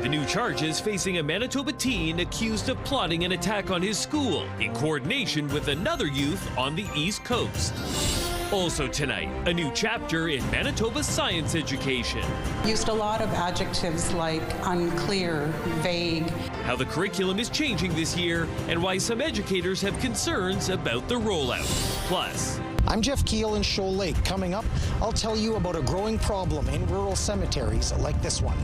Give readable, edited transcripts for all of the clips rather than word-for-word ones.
the new charges facing a Manitoba teen accused of plotting an attack on his school in coordination with another youth on the East Coast. Also tonight, a new chapter in Manitoba's science education. Used a lot of adjectives like unclear, vague. How the curriculum is changing this year and why some educators have concerns about the rollout. Plus, I'm Jeff Keel in Shoal Lake. Coming up, I'll tell you about a growing problem in rural cemeteries like this one.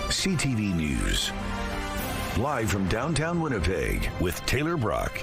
CTV News. Live from downtown Winnipeg with Taylor Brock.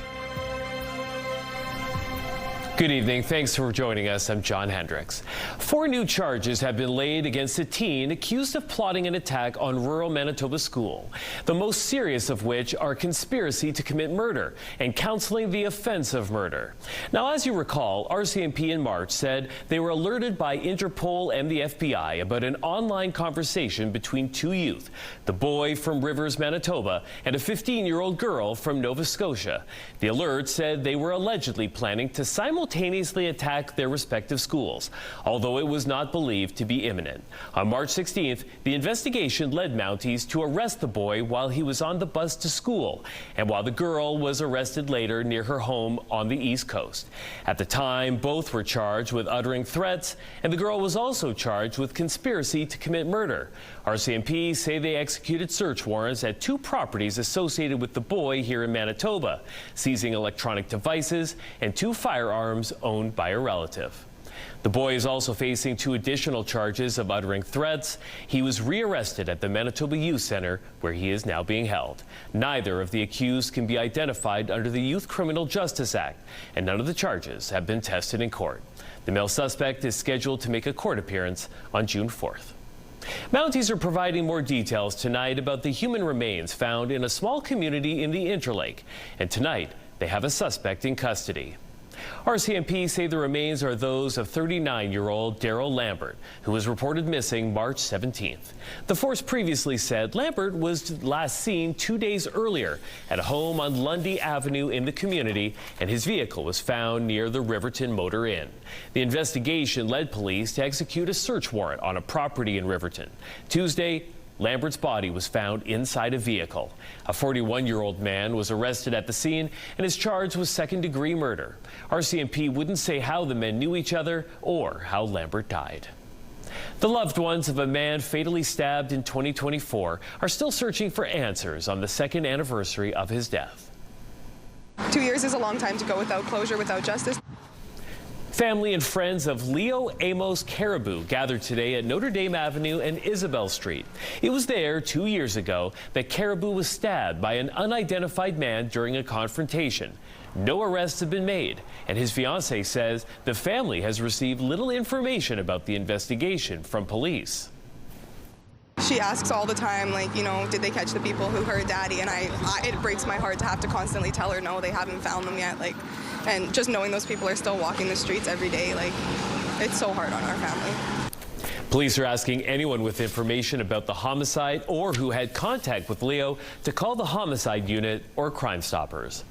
Good evening. Thanks for joining us. I'm John Hendricks. 4 new charges have been laid against a teen accused of plotting an attack on rural Manitoba school, the most serious of which are conspiracy to commit murder and counseling the offense of murder. Now, as you recall, RCMP in March said they were alerted by Interpol and the FBI about an online conversation between 2 youth, the boy from Rivers, Manitoba, and a 15-year-old girl from Nova Scotia. The alert said they were allegedly planning to simultaneously attack their respective schools, although it was not believed to be imminent. On March 16th, the investigation led Mounties to arrest the boy while he was on the bus to school, and while the girl was arrested later near her home on the East Coast. At the time, both were charged with uttering threats, and the girl was also charged with conspiracy to commit murder. RCMP say they executed search warrants at 2 properties associated with the boy here in Manitoba, seizing electronic devices and 2 firearms owned by a relative. The boy is also facing 2 additional charges of uttering threats. He was rearrested at the Manitoba Youth Center, where he is now being held. Neither of the accused can be identified under the Youth Criminal Justice Act, and none of the charges have been tested in court. The male suspect is scheduled to make a court appearance on June 4th. Mounties are providing more details tonight about the human remains found in a small community in the Interlake, and tonight they have a suspect in custody. RCMP say the remains are those of 39-year-old Daryl Lambert, who was reported missing March 17th. The force previously said Lambert was last seen 2 days earlier at a home on Lundy Avenue in the community, and his vehicle was found near the Riverton Motor Inn. The investigation led police to execute a search warrant on a property in Riverton. Tuesday, Lambert's body was found inside a vehicle. A 41-year-old man was arrested at the scene and is charged with second-degree murder. RCMP wouldn't say how the men knew each other or how Lambert died. The loved ones of a man fatally stabbed in 2024 are still searching for answers on the 2nd anniversary of his death. 2 years is a long time to go without closure, without justice. Family and friends of Leo Amos Caribou gathered today at Notre Dame Avenue and Isabel Street. It was there 2 years ago that Caribou was stabbed by an unidentified man during a confrontation. No arrests have been made, and his fiancée says the family has received little information about the investigation from police. She asks all the time, like, you know, did they catch the people who hurt Daddy? And it breaks my heart to have to constantly tell her, no, they haven't found them yet. Like, and just knowing those people are still walking the streets every day, like, it's so hard on our family. Police are asking anyone with information about the homicide or who had contact with Leo to call the homicide unit or Crime Stoppers.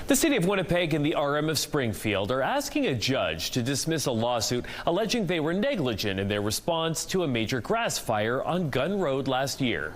The City of Winnipeg and the RM of Springfield are asking a judge to dismiss a lawsuit alleging they were negligent in their response to a major grass fire on Gun Road last year.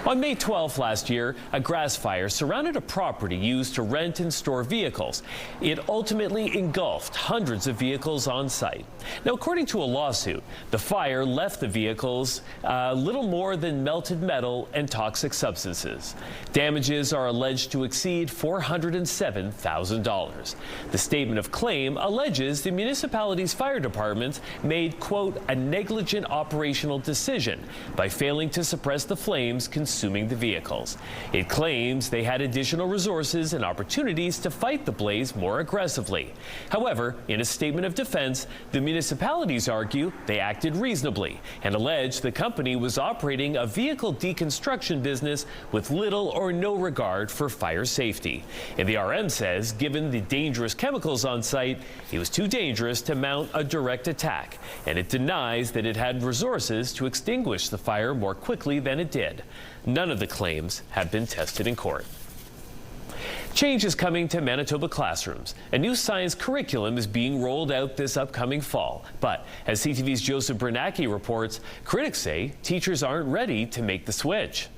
On May 12th last year, a grass fire surrounded a property used to rent and store vehicles. It ultimately engulfed hundreds of vehicles on site. Now, according to a lawsuit, the fire left the vehicles little more than melted metal and toxic substances. Damages are alleged to exceed $407,000. The statement of claim alleges the municipality's fire department made, quote, a negligent operational decision by failing to suppress the flames consuming the vehicles. It claims they had additional resources and opportunities to fight the blaze more aggressively. However, in a statement of defense, the municipalities argue they acted reasonably and allege the company was operating a vehicle deconstruction business with little or no regard for fire safety. And the RM says, given the dangerous chemicals on site, it was too dangerous to mount a direct attack, and it denies that it had resources to extinguish the fire more quickly than it did. None of the claims have been tested in court. Change is coming to Manitoba classrooms. A new science curriculum is being rolled out this upcoming fall. But as CTV's Joseph Bernacki reports, critics say teachers aren't ready to make the switch.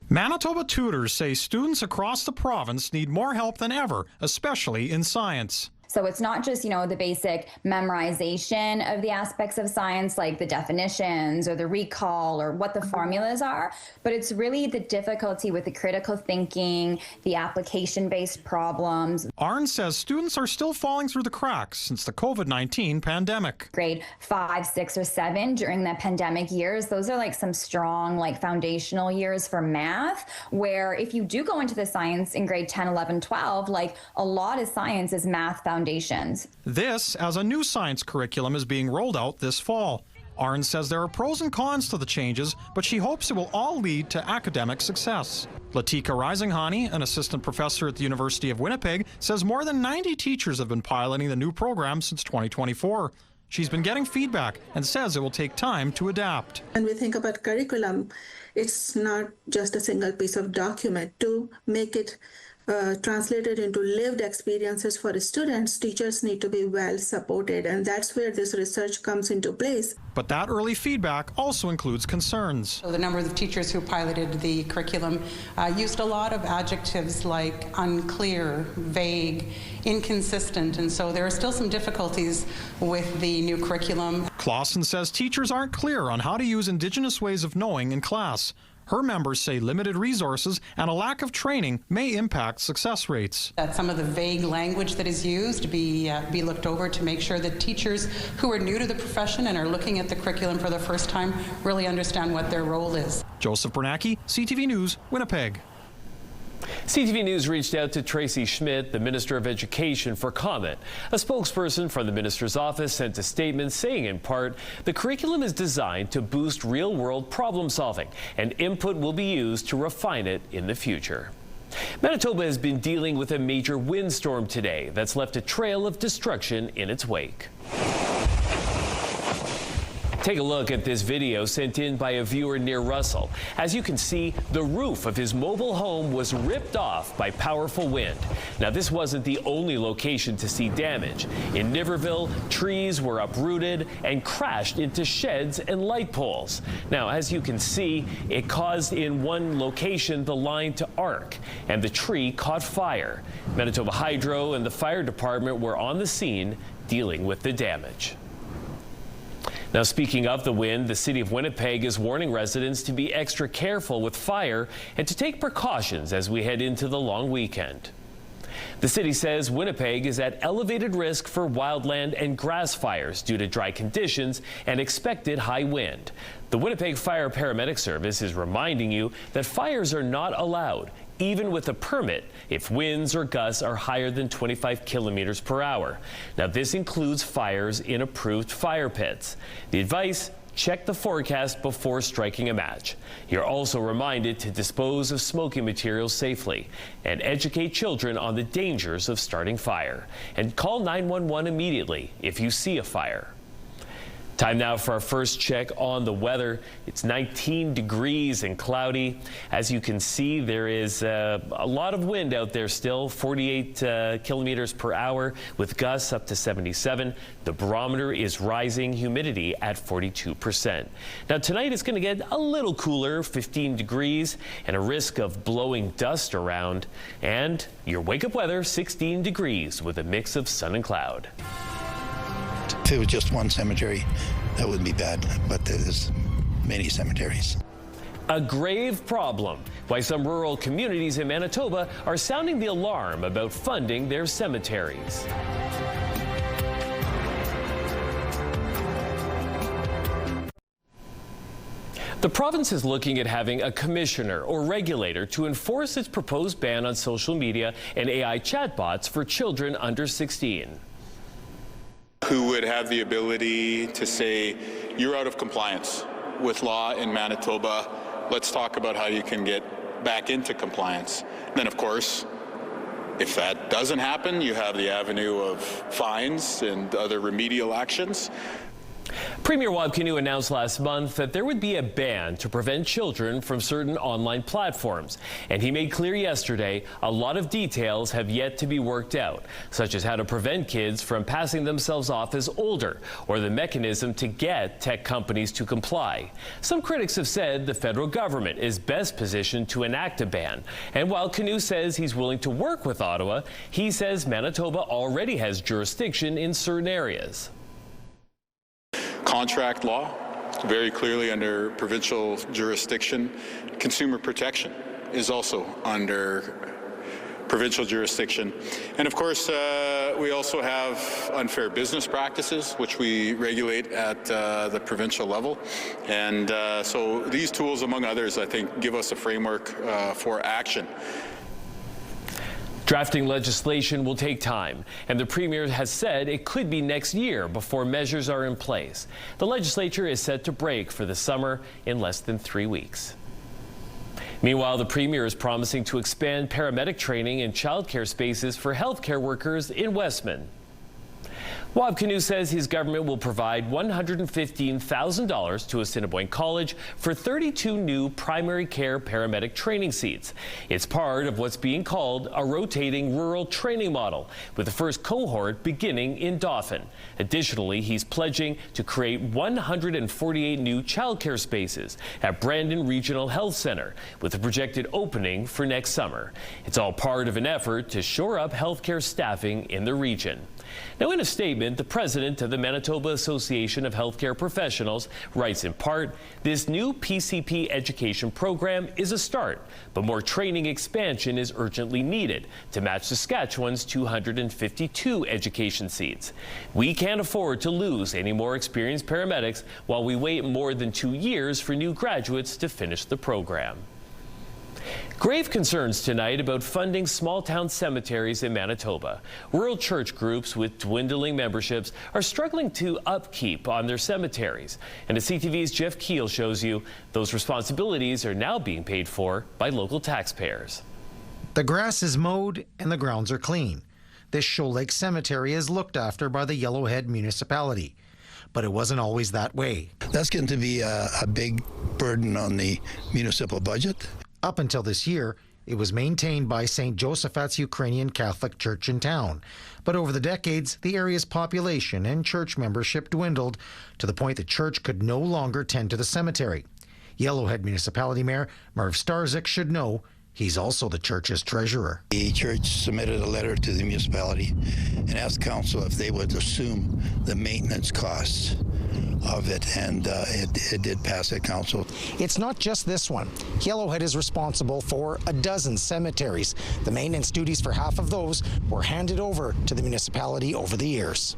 Manitoba tutors say students across the province need more help than ever, especially in science. So it's not just, the basic memorization of the aspects of science, like the definitions or the recall or what the formulas are, but it's really the difficulty with the critical thinking, the application-based problems. Arn says students are still falling through the cracks since the COVID-19 pandemic. Grade 5, 6, or 7 during the pandemic years, those are like some strong, foundational years for math, where if you do go into the science in grade 10, 11, 12, a lot of science is math foundations. This as a new science curriculum is being rolled out this fall. Arn says there are pros and cons to the changes, but she hopes it will all lead to academic success. Latika Risinghani, an assistant professor at the University of Winnipeg, says more than 90 teachers have been piloting the new program since 2024. She's been getting feedback and says it will take time to adapt. When we think about curriculum, it's not just a single piece of document. To make it translated into lived experiences for students, teachers need to be well supported, and that's where this research comes into place. But that early feedback also includes concerns. So the number of teachers who piloted the curriculum used a lot of adjectives like unclear, vague, inconsistent, and so there are still some difficulties with the new curriculum. Clausen says teachers aren't clear on how to use Indigenous ways of knowing in class. Her members say limited resources and a lack of training may impact success rates. That some of the vague language that is used be looked over to make sure that teachers who are new to the profession and are looking at the curriculum for the first time really understand what their role is. Joseph Bernacki, CTV News, Winnipeg. CTV News reached out to Tracy Schmidt, the Minister of Education, for comment. A spokesperson from the minister's office sent a statement saying, in part, the curriculum is designed to boost real-world problem solving, and input will be used to refine it in the future. Manitoba has been dealing with a major windstorm today that's left a trail of destruction in its wake. Take a look at this video sent in by a viewer near Russell. As you can see, the roof of his mobile home was ripped off by powerful wind. Now, this wasn't the only location to see damage. In Niverville, trees were uprooted and crashed into sheds and light poles. Now, as you can see, it caused in one location the line to arc, and the tree caught fire. Manitoba Hydro and the fire department were on the scene dealing with the damage. Now, speaking of the wind, the city of Winnipeg is warning residents to be extra careful with fire and to take precautions as we head into the long weekend. The city says Winnipeg is at elevated risk for wildland and grass fires due to dry conditions and expected high wind. The Winnipeg Fire Paramedic Service is reminding you that fires are not allowed, even with a permit, if winds or gusts are higher than 25 kilometers per hour. Now, this includes fires in approved fire pits. The advice: check the forecast before striking a match. You're also reminded to dispose of smoking materials safely and educate children on the dangers of starting fire. And call 911 immediately if you see a fire. Time now for our first check on the weather. It's 19 degrees and cloudy. As you can see, there is a lot of wind out there still, 48 kilometers per hour with gusts up to 77. The barometer is rising, humidity at 42%. Now, tonight it's going to get a little cooler, 15 degrees, and a risk of blowing dust around. And your wake-up weather, 16 degrees with a mix of sun and cloud. If it was just one cemetery, that would be bad, but there's many cemeteries. A grave problem. Why some rural communities in Manitoba are sounding the alarm about funding their cemeteries. The province is looking at having a commissioner or regulator to enforce its proposed ban on social media and AI chatbots for children under 16. Who would have the ability to say, you're out of compliance with law in Manitoba, let's talk about how you can get back into compliance. Then, of course, if that doesn't happen, you have the avenue of fines and other remedial actions. Premier Wabkinew announced last month that there would be a ban to prevent children from certain online platforms. And he made clear yesterday a lot of details have yet to be worked out, such as how to prevent kids from passing themselves off as older or the mechanism to get tech companies to comply. Some critics have said the federal government is best positioned to enact a ban. And while Kinew says he's willing to work with Ottawa, he says Manitoba already has jurisdiction in certain areas. Contract law, very clearly under provincial jurisdiction. Consumer protection is also under provincial jurisdiction. And of course, we also have unfair business practices, which we regulate at the provincial level. And so these tools, among others, I think give us a framework for action. Drafting legislation will take time, and the Premier has said it could be next year before measures are in place. The legislature is set to break for the summer in less than 3 weeks. Meanwhile, the Premier is promising to expand paramedic training in childcare spaces for healthcare workers in Westman. Wabkinew says his government will provide $115,000 to Assiniboine College for 32 new primary care paramedic training seats. It's part of what's being called a rotating rural training model, with the first cohort beginning in Dauphin. Additionally, he's pledging to create 148 new childcare spaces at Brandon Regional Health Center, with a projected opening for next summer. It's all part of an effort to shore up healthcare staffing in the region. Now, in a statement, the president of the Manitoba Association of Healthcare Professionals writes in part, this new PCP education program is a start, but more training expansion is urgently needed to match Saskatchewan's 252 education seats. We can't afford to lose any more experienced paramedics while we wait more than 2 years for new graduates to finish the program. Grave concerns tonight about funding small-town cemeteries in Manitoba. Rural church groups with dwindling memberships are struggling to upkeep on their cemeteries. And as CTV's Jeff Keel shows you, those responsibilities are now being paid for by local taxpayers. The grass is mowed and the grounds are clean. This Shoal Lake Cemetery is looked after by the Yellowhead municipality. But it wasn't always that way. That's going to be a big burden on the municipal budget. Up until this year, it was maintained by St. Josephat's Ukrainian Catholic Church in town. But over the decades, the area's population and church membership dwindled to the point the church could no longer tend to the cemetery. Yellowhead Municipality Mayor Merv Starzyk should know he's also the church's treasurer. The church submitted a letter to the municipality and asked council if they would assume the maintenance costs of it, and it did pass at council. It's not just this one. Yellowhead is responsible for a dozen cemeteries. The maintenance duties for half of those were handed over to the municipality over the years.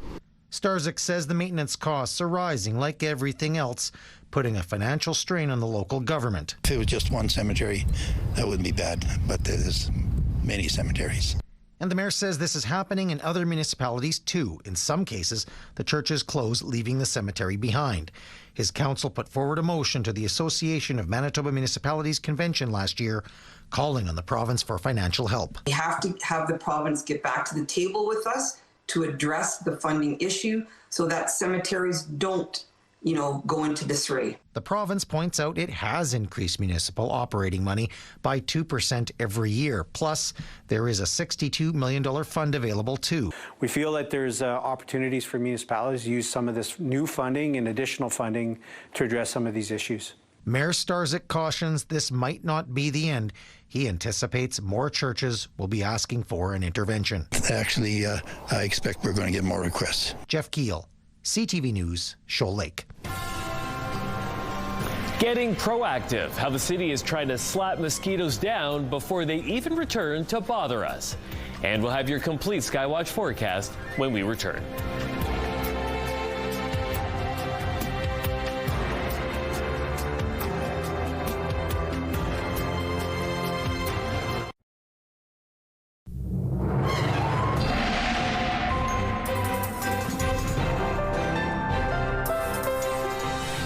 Starzyk says the maintenance costs are rising like everything else, putting a financial strain on the local government. If it was just one cemetery, that wouldn't be bad, but there's many cemeteries. And the mayor says this is happening in other municipalities too. In some cases, the churches close, leaving the cemetery behind. His council put forward a motion to the Association of Manitoba Municipalities convention last year, calling on the province for financial help. We have to have the province get back to the table with us to address the funding issue so that cemeteries don't go into disarray. The province points out it has increased municipal operating money by 2% every year. Plus, there is a $62 million fund available too. We feel that there's opportunities for municipalities to use some of this new funding and additional funding to address some of these issues. Mayor Starzyk cautions this might not be the end. He anticipates more churches will be asking for an intervention. Actually, I expect we're going to get more requests. Jeff Keel, CTV News, Shoal Lake. Getting proactive, how the city is trying to slap mosquitoes down before they even return to bother us. And we'll have your complete Skywatch forecast when we return.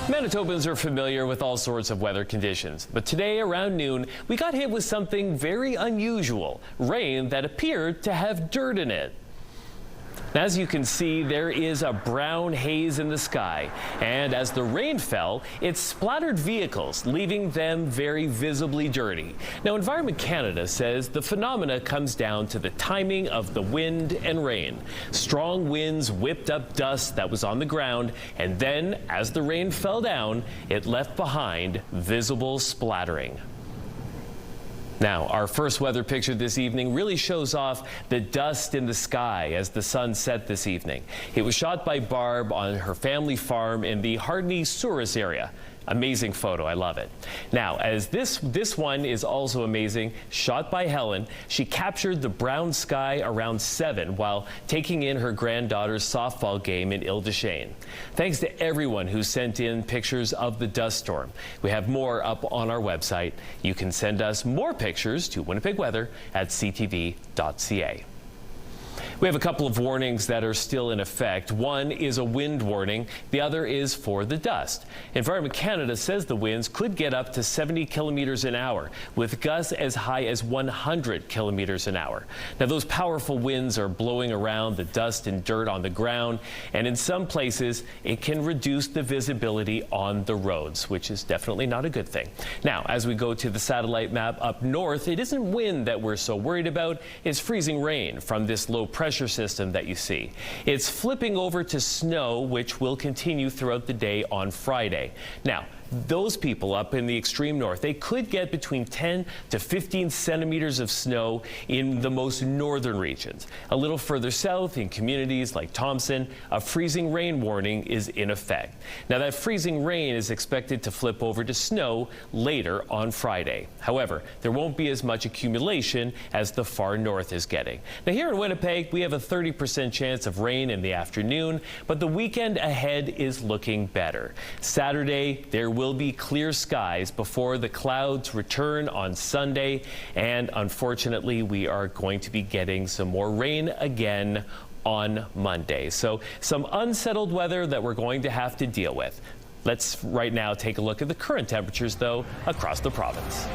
Manitobans are familiar with all sorts of weather conditions, but today around noon, we got hit with something very unusual, rain that appeared to have dirt in it. As you can see, there is a brown haze in the sky, and as the rain fell, it splattered vehicles, leaving them very visibly dirty. Now, Environment Canada says the phenomena comes down to the timing of the wind and rain. Strong winds whipped up dust that was on the ground, and then, as the rain fell down, it left behind visible splattering. Now, our first weather picture this evening really shows off the dust in the sky as the sun set this evening. It was shot by Barb on her family farm in the Hardney-Souris area. Amazing photo. I love it. Now, as this one is also amazing, shot by Helen. She captured the brown sky around 7 while taking in her granddaughter's softball game in Ile-des-Chênes. Thanks to everyone who sent in pictures of the dust storm. We have more up on our website. You can send us more pictures to winnipegweather@ctv.ca. We have a couple of warnings that are still in effect. One is a wind warning. The other is for the dust. Environment Canada says the winds could get up to 70 kilometers an hour, with gusts as high as 100 kilometers an hour. Now, those powerful winds are blowing around the dust and dirt on the ground, and in some places, it can reduce the visibility on the roads, which is definitely not a good thing. Now, as we go to the satellite map up north, it isn't wind that we're so worried about. It's freezing rain from this low pressure system that you see. It's flipping over to snow, which will continue throughout the day on Friday. Now, those people up in the extreme north, they could get between 10 to 15 centimeters of snow in the most northern regions. A little further south, in communities like Thompson, a freezing rain warning is in effect. Now, that freezing rain is expected to flip over to snow later on Friday. However, there won't be as much accumulation as the far north is getting. Now, here in Winnipeg, we have a 30% chance of rain in the afternoon, but the weekend ahead is looking better. Saturday, there will be clear skies before the clouds return on Sunday, and unfortunately, we are going to be getting some more rain again on Monday. So some unsettled weather that we're going to have to deal with. Let's right now take a look at the current temperatures, though, across the province.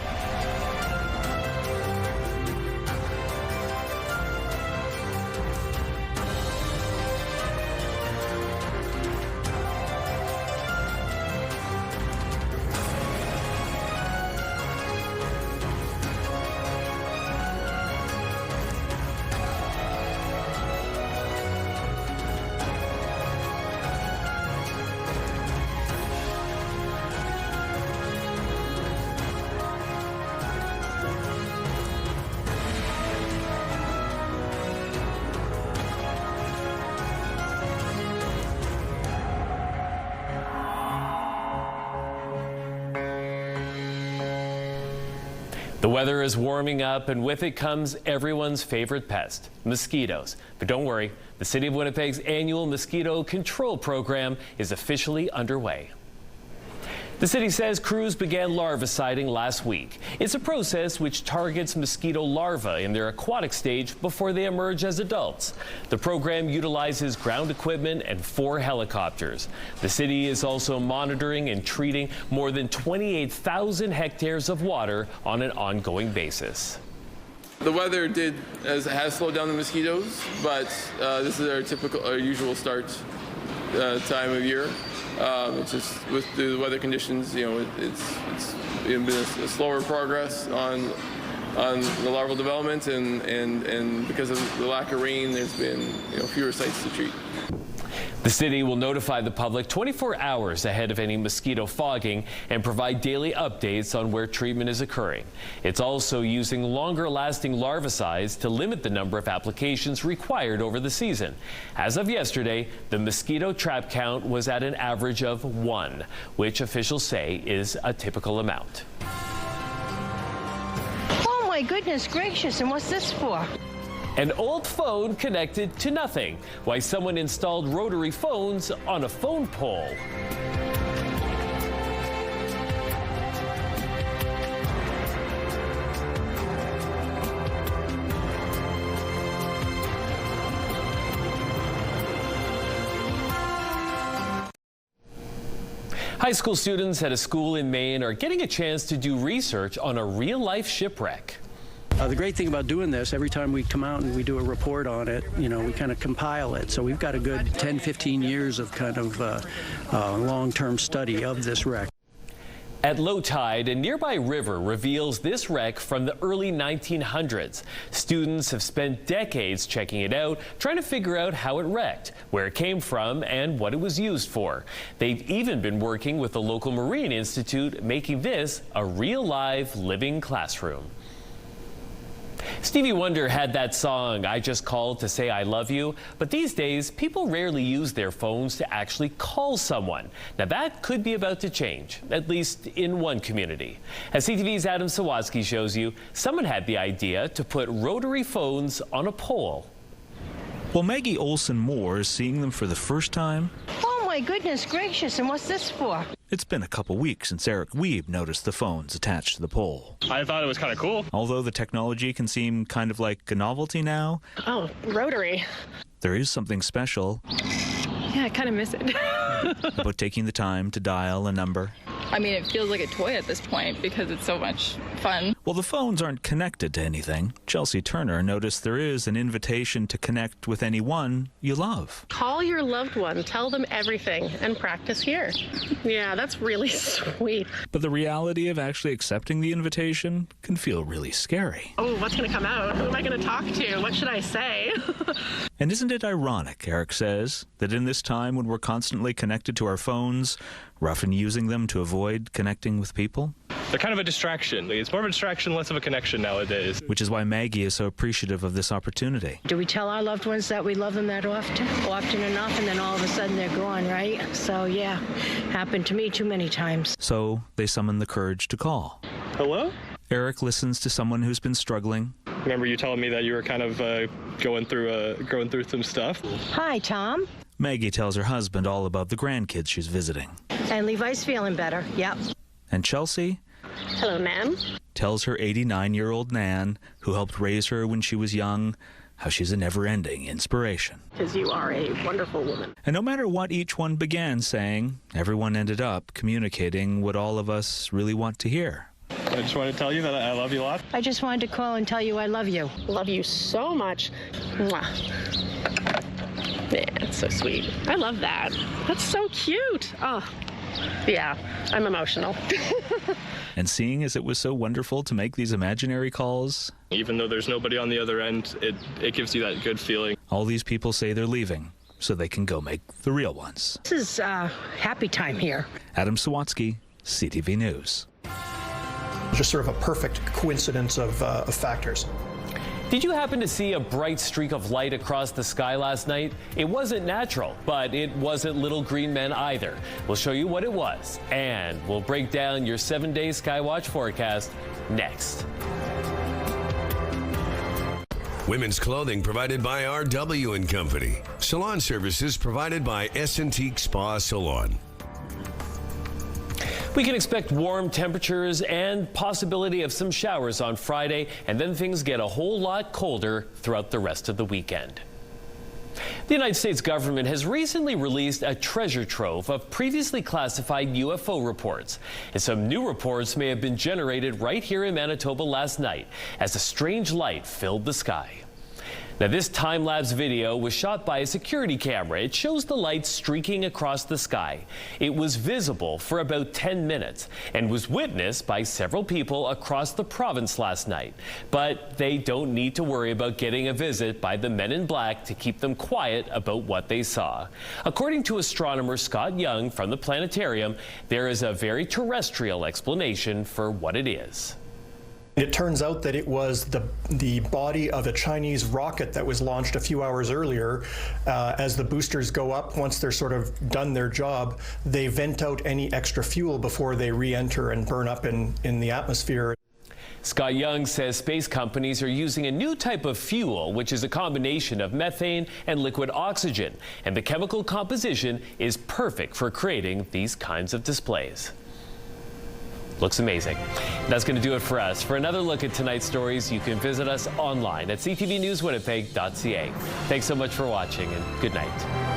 The weather is warming up, and with it comes everyone's favorite pest, mosquitoes. But don't worry, the City of Winnipeg's annual mosquito control program is officially underway. The city says crews began larviciding last week. It's a process which targets mosquito larvae in their aquatic stage before they emerge as adults. The program utilizes ground equipment and 4 helicopters. The city is also monitoring and treating more than 28,000 hectares of water on an ongoing basis. The weather has slowed down the mosquitoes, but this is our usual start time of year. It's just with the weather conditions, it's been a slower progress on the larval development, and because of the lack of rain, there's been fewer sites to treat. The city will notify the public 24 hours ahead of any mosquito fogging and provide daily updates on where treatment is occurring. It's also using longer-lasting larvicides to limit the number of applications required over the season. As of yesterday, the mosquito trap count was at an average of 1, which officials say is a typical amount. Oh my goodness gracious, and what's this for? An old phone connected to nothing. Why someone installed rotary phones on a phone pole. High school students at a school in Maine are getting a chance to do research on a real-life shipwreck. The great thing about doing this, every time we come out and we do a report on it, we kind of compile it. So we've got a good 10, 15 years of kind of long-term study of this wreck. At low tide, a nearby river reveals this wreck from the early 1900s. Students have spent decades checking it out, trying to figure out how it wrecked, where it came from, and what it was used for. They've even been working with the local Marine Institute, making this a real live living classroom. Stevie Wonder had that song, I Just Called to Say I Love You, but these days people rarely use their phones to actually call someone. Now that could be about to change, at least in one community. As CTV's Adam Sawatsky shows you, someone had the idea to put rotary phones on a pole. Well, Maggie Olson Moore is seeing them for the first time. Oh my goodness gracious, and what's this for? It's been a couple weeks since Eric Weeb noticed the phones attached to the pole. I thought it was kind of cool. Although the technology can seem kind of like a novelty now. Oh, rotary. There is something special. Yeah, I kind of miss it. About taking the time to dial a number. I mean, it feels like a toy at this point because it's so much fun. Well, the phones aren't connected to anything. Chelsea Turner noticed there is an invitation to connect with anyone you love. Call your loved one, tell them everything, and practice here. Yeah, that's really sweet. But the reality of actually accepting the invitation can feel really scary. Oh, what's going to come out? Who am I going to talk to? What should I say? And isn't it ironic, Eric says, that in this time when we're constantly connected to our phones, we're often using them to avoid connecting with people? They're kind of a distraction. It's more of a distraction, less of a connection nowadays. Which is why Maggie is so appreciative of this opportunity. Do we tell our loved ones that we love them that often? Often enough, and then all of a sudden they're gone, right? So yeah, happened to me too many times. So they summon the courage to call. Hello? Eric listens to someone who's been struggling. Remember you telling me that you were kind of going through some stuff? Hi, Tom. Maggie tells her husband all about the grandkids she's visiting. And Levi's feeling better, yep. And Chelsea? Hello, Nan. Tells her 89-year-old Nan, who helped raise her when she was young, how she's a never-ending inspiration. Because you are a wonderful woman. And no matter what each one began saying, everyone ended up communicating what all of us really want to hear. I just want to tell you that I love you a lot. I just wanted to call and tell you I love you. Love you so much. Mwah. Yeah, it's so sweet. I love that. That's so cute. Oh, yeah, I'm emotional. And seeing as it was so wonderful to make these imaginary calls, even though there's nobody on the other end, it gives you that good feeling. All these people say they're leaving so they can go make the real ones. This is happy time here. Adam Sawatsky, CTV News. Just sort of a perfect coincidence of factors. Did you happen to see a bright streak of light across the sky last night? It wasn't natural, but it wasn't little green men either. We'll show you what it was, and we'll break down your 7-day Skywatch forecast next. Women's clothing provided by RW & Company. Salon services provided by S&T Spa Salon. We can expect warm temperatures and possibility of some showers on Friday, and then things get a whole lot colder throughout the rest of the weekend. The United States government has recently released a treasure trove of previously classified UFO reports. And some new reports may have been generated right here in Manitoba last night as a strange light filled the sky. Now, this time-lapse video was shot by a security camera. It shows the light streaking across the sky. It was visible for about 10 minutes and was witnessed by several people across the province last night. But they don't need to worry about getting a visit by the men in black to keep them quiet about what they saw. According to astronomer Scott Young from the planetarium, there is a very terrestrial explanation for what it is. It turns out that it was the body of a Chinese rocket that was launched a few hours earlier. As the boosters go up, once they're sort of done their job, they vent out any extra fuel before they re-enter and burn up in the atmosphere. Scott Young says space companies are using a new type of fuel, which is a combination of methane and liquid oxygen, and the chemical composition is perfect for creating these kinds of displays. Looks amazing. That's going to do it for us. For another look at tonight's stories, you can visit us online at ctvnewswinnipeg.ca. Thanks so much for watching, and good night.